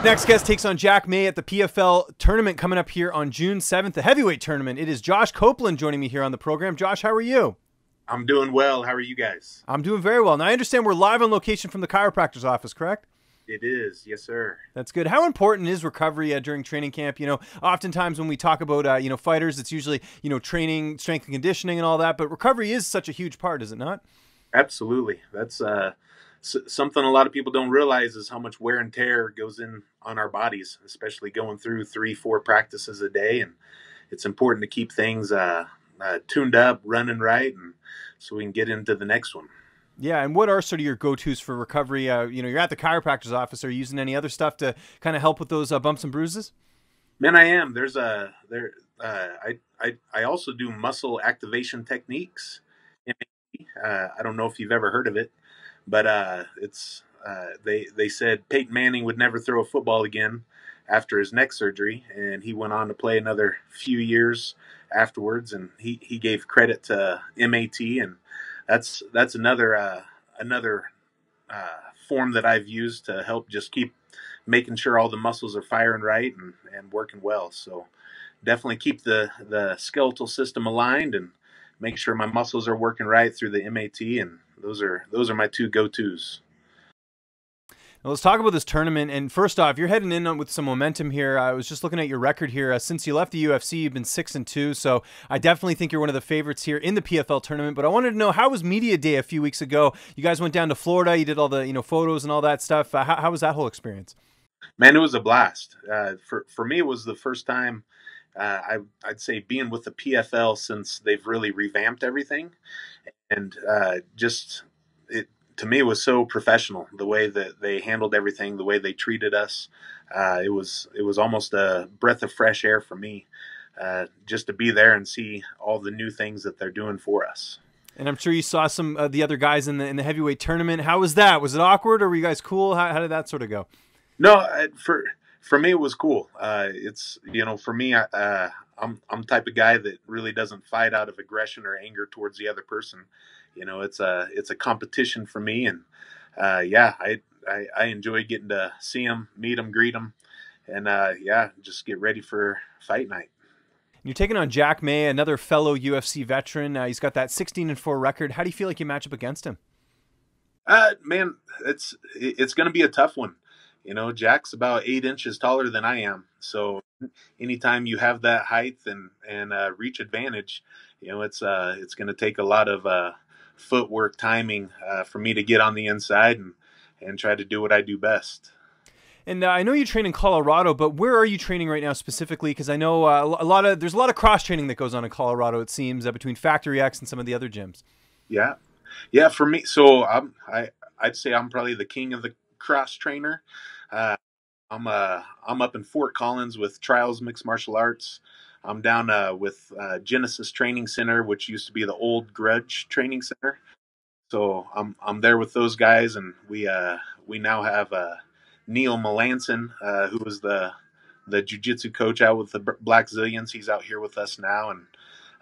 Next guest takes on Jack May at the PFL Tournament coming up here on June 7th, the heavyweight tournament. It is Josh Copeland joining me here on the program. Josh, how are you? I'm doing well. How are you guys? I'm doing very well. Now, I understand we're live on location from the chiropractor's office, correct? It is. Yes, sir. That's good. How important is recovery during training camp? Oftentimes when we talk about, fighters, it's usually, training, strength and conditioning and all that. But recovery is such a huge part, is it not? Absolutely. That's something a lot of people don't realize is how much wear and tear goes in on our bodies, especially going through 3-4 practices a day. And it's important to keep things tuned up, running right, and so we can get into the next one. Yeah, and what are sort of your go-tos for recovery? You're at the chiropractor's office. Are you using any other stuff to kind of help with those bumps and bruises? Man, I am. I also do muscle activation techniques. I don't know if you've ever heard of it, but they said Peyton Manning would never throw a football again after his neck surgery, and he went on to play another few years afterwards, and he gave credit to MAT, and that's another form that I've used to help just keep making sure all the muscles are firing right and working well. So definitely keep the skeletal system aligned and make sure my muscles are working right through the MAT, and those are my two go-tos. Now let's talk about this tournament. And first off, you're heading in with some momentum here. I was just looking at your record here. Since you left the UFC, you've been 6-2. So I definitely think you're one of the favorites here in the PFL tournament. But I wanted to know, how was media day a few weeks ago? You guys went down to Florida. You did all the photos and all that stuff. How was that whole experience? Man, it was a blast. For me, it was the first time I'd say being with the PFL since they've really revamped everything, and to me, it was so professional, the way that they handled everything, the way they treated us. It was almost a breath of fresh air for me, just to be there and see all the new things that they're doing for us. And I'm sure you saw some of the other guys in the heavyweight tournament. How was that? Was it awkward, or were you guys cool? How did that sort of go? No, for me, it was cool. It's for me, I'm the type of guy that really doesn't fight out of aggression or anger towards the other person. It's a competition for me, and I enjoy getting to see them, meet them, greet them, and just get ready for fight night. You're taking on Jack May, another fellow UFC veteran. He's got that 16-4 record. How do you feel like you match up against him? Man, it's going to be a tough one. Jack's about 8 inches taller than I am, so anytime you have that height and reach advantage, it's going to take a lot of footwork, timing for me to get on the inside and try to do what I do best. And I know you train in Colorado, but where are you training right now specifically? Because I know there's a lot of cross training that goes on in Colorado. It seems between Factory X and some of the other gyms. Yeah. For me, so I'd say I'm probably the king of the cross trainer. I'm up in Fort Collins with Trials Mixed Martial Arts. I'm down with Genesis Training Center, which used to be the old Grudge Training Center. So I'm there with those guys, and we now have Neil Melanson, who was the jiu-jitsu coach out with the Black Zillions. He's out here with us now, and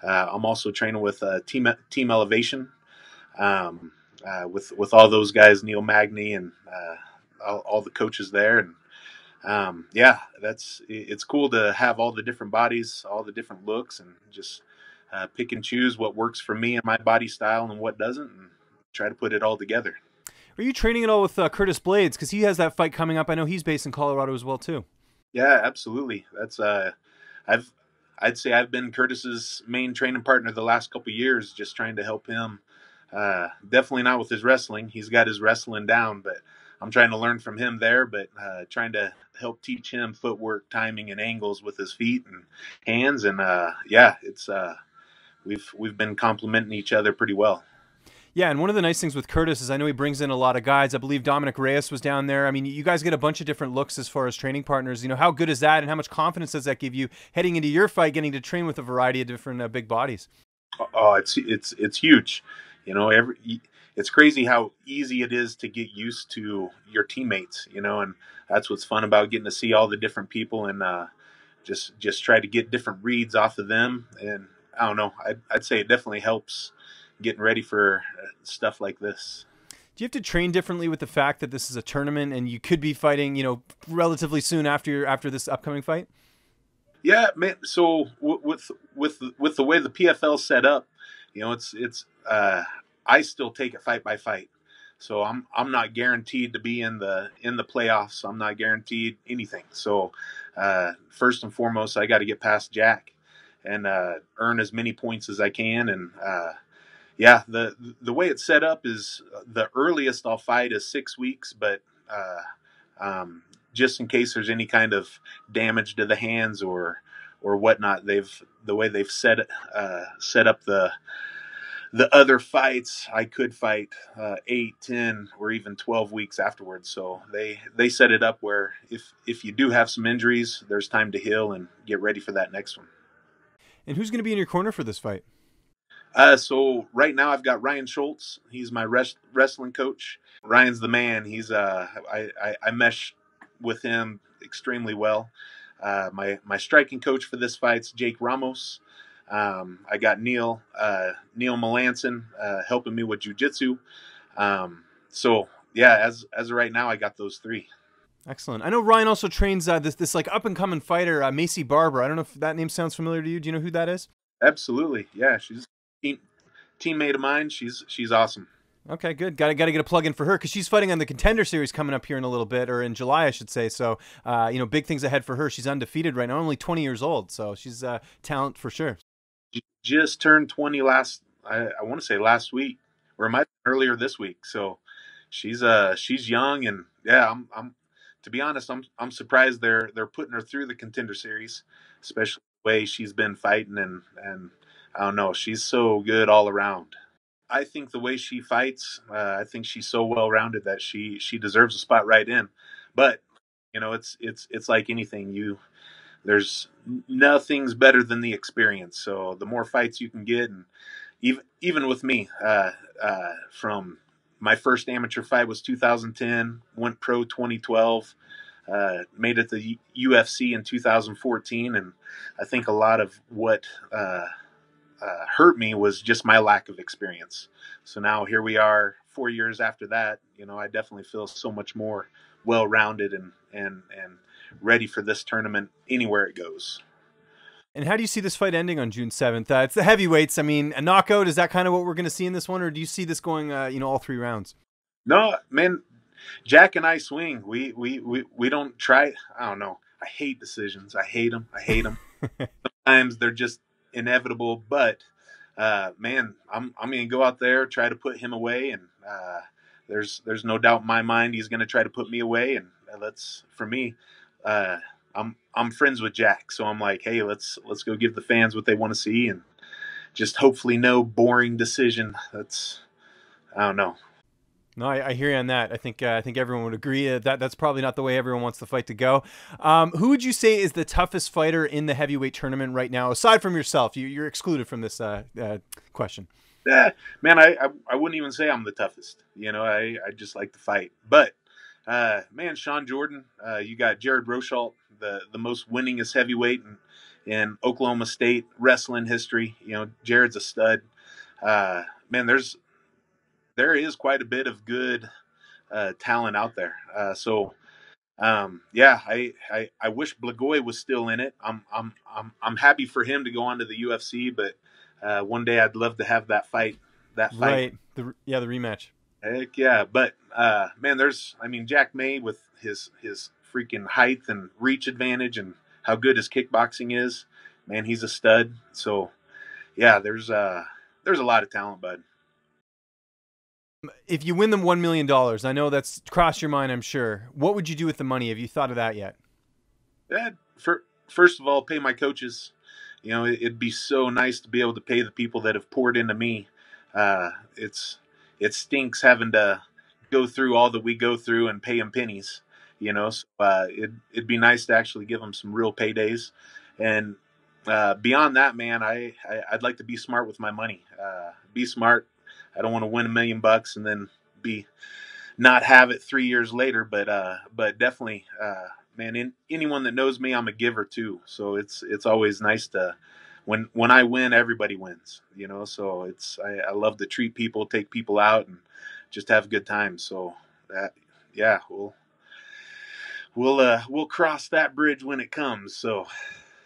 I'm also training with Team Elevation, with all those guys, Neil Magny and all the coaches there. And it's cool to have all the different bodies, all the different looks, and just pick and choose what works for me and my body style and what doesn't, and try to put it all together. Are you training at all with Curtis Blaydes? Because he has that fight coming up. I know he's based in Colorado as well too. Yeah, absolutely. That's I'd say I've been Curtis's main training partner the last couple of years, just trying to help him. Definitely not with his wrestling. He's got his wrestling down, but I'm trying to learn from him there, but trying to help teach him footwork, timing, and angles with his feet and hands. And we've been complementing each other pretty well. Yeah, and one of the nice things with Curtis is I know he brings in a lot of guys. I believe Dominic Reyes was down there. I mean, you guys get a bunch of different looks as far as training partners. How good is that, and how much confidence does that give you heading into your fight, getting to train with a variety of different big bodies? Oh, it's huge. It's crazy how easy it is to get used to your teammates. And that's what's fun about getting to see all the different people and just try to get different reads off of them. And I don't know, I'd say it definitely helps getting ready for stuff like this. Do you have to train differently with the fact that this is a tournament and you could be fighting, relatively soon after this upcoming fight? Yeah, man. So with the way the PFL set up, it's I still take it fight by fight. So I'm not guaranteed to be in the playoffs. I'm not guaranteed anything. So first and foremost, I got to get past Jack and earn as many points as I can. And yeah, the way it's set up is the earliest I'll fight is 6 weeks, but uh, just in case there's any kind of damage to the hands or whatnot, the way they've set up the other fights, I could fight 8, 10, or even 12 weeks afterwards. So they set it up where if you do have some injuries, there's time to heal and get ready for that next one. And who's going to be in your corner for this fight? So right now I've got Ryan Schultz. He's my wrestling coach. Ryan's the man. I mesh with him extremely well. My striking coach for this fight's Jake Ramos. I got Neil Melanson helping me with jujitsu. So yeah, as of right now, I got those three. Excellent. I know Ryan also trains this like up and coming fighter, Macy Barber. I don't know if that name sounds familiar to you. Do you know who that is? Absolutely, yeah. She's a teammate of mine. She's awesome. Okay, good. Got to get a plug in for her because she's fighting on the Contender Series coming up here in a little bit, or in July, I should say. So, big things ahead for her. She's undefeated right now, only 20 years old, so she's talent for sure. She just turned 20 I want to say last week, or it might be earlier this week. So she's young, and yeah, I'm to be honest, I'm surprised they're putting her through the Contender Series, especially the way she's been fighting, and I don't know, she's so good all around. I think the way she fights, I think she's so well rounded that she deserves a spot right in. But it's like anything. There's nothing's better than the experience. So the more fights you can get, and even with me, from my first amateur fight was 2010, went pro 2012, made it to UFC in 2014, and I think a lot of what hurt me was just my lack of experience. So now here we are, 4 years after that. I definitely feel so much more well-rounded and ready for this tournament anywhere it goes. And how do you see this fight ending on June 7th? It's the heavyweights. I mean, a knockout, is that kind of what we're going to see in this one, or do you see this going, all 3 rounds? No, man, Jack and I swing. We don't try. I don't know. I hate decisions. I hate them. I hate them. Sometimes they're just inevitable. But man, I'm gonna go out there, try to put him away, and there's no doubt in my mind he's gonna try to put me away. And for me. I'm friends with Jack, so I'm like, hey, let's go give the fans what they want to see, and just hopefully no boring decision. I don't know. No, I hear you on that. I think everyone would agree that that's probably not the way everyone wants the fight to go. Who would you say is the toughest fighter in the heavyweight tournament right now, aside from yourself? You're excluded from this question. Yeah, man, I wouldn't even say I'm the toughest. I just like to fight. But man, Sean Jordan, you got Jared Rosholt, the most winningest heavyweight in Oklahoma State wrestling history. Jared's a stud. Man, there is quite a bit of good talent out there. Yeah, I wish Blagoy was still in it. I'm happy for him to go on to the UFC, but one day I'd love to have that fight. Right. The rematch. Heck yeah. But man, Jack May with his freaking height and reach advantage and how good his kickboxing is, man, he's a stud. So yeah, there's a lot of talent, bud. If you win them $1 million, I know that's crossed your mind, I'm sure. What would you do with the money? Have you thought of that yet? Yeah, first of all, pay my coaches. It'd be so nice to be able to pay the people that have poured into me. It stinks having to go through all that we go through and pay them pennies. So, it'd be nice to actually give them some real paydays. And beyond that, man, I'd like to be smart with my money. Be smart. I don't want to win $1 million and then not have it 3 years later. But definitely, man, anyone that knows me, I'm a giver too. So it's always nice to when I win, everybody wins. So I love to treat people, take people out, and just have a good time. So that, yeah, we'll cross that bridge when it comes. So.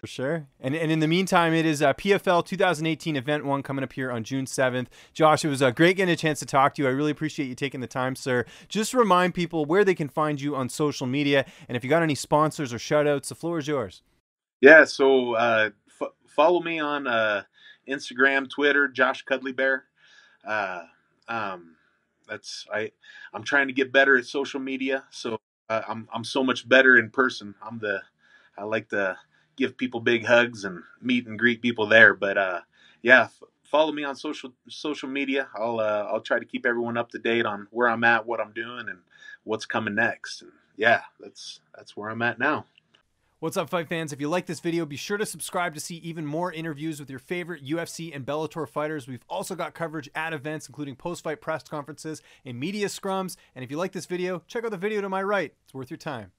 For sure. And in the meantime, it is PFL 2018 Event 1 coming up here on June 7th. Josh, it was great getting a chance to talk to you. I really appreciate you taking the time, sir. Just remind people where they can find you on social media. And if you got any sponsors or shout-outs, the floor is yours. Yeah, so follow me on Instagram, Twitter, Josh Cuddly Bear. I'm trying to get better at social media, so I'm so much better in person. I like to give people big hugs and meet and greet people there. But yeah, follow me on social media. I'll try to keep everyone up to date on where I'm at, what I'm doing, and what's coming next. And yeah, that's where I'm at now. What's up, fight fans? If you like this video, be sure to subscribe to see even more interviews with your favorite UFC and Bellator fighters. We've also got coverage at events, including post-fight press conferences and media scrums. And if you like this video, check out the video to my right. It's worth your time.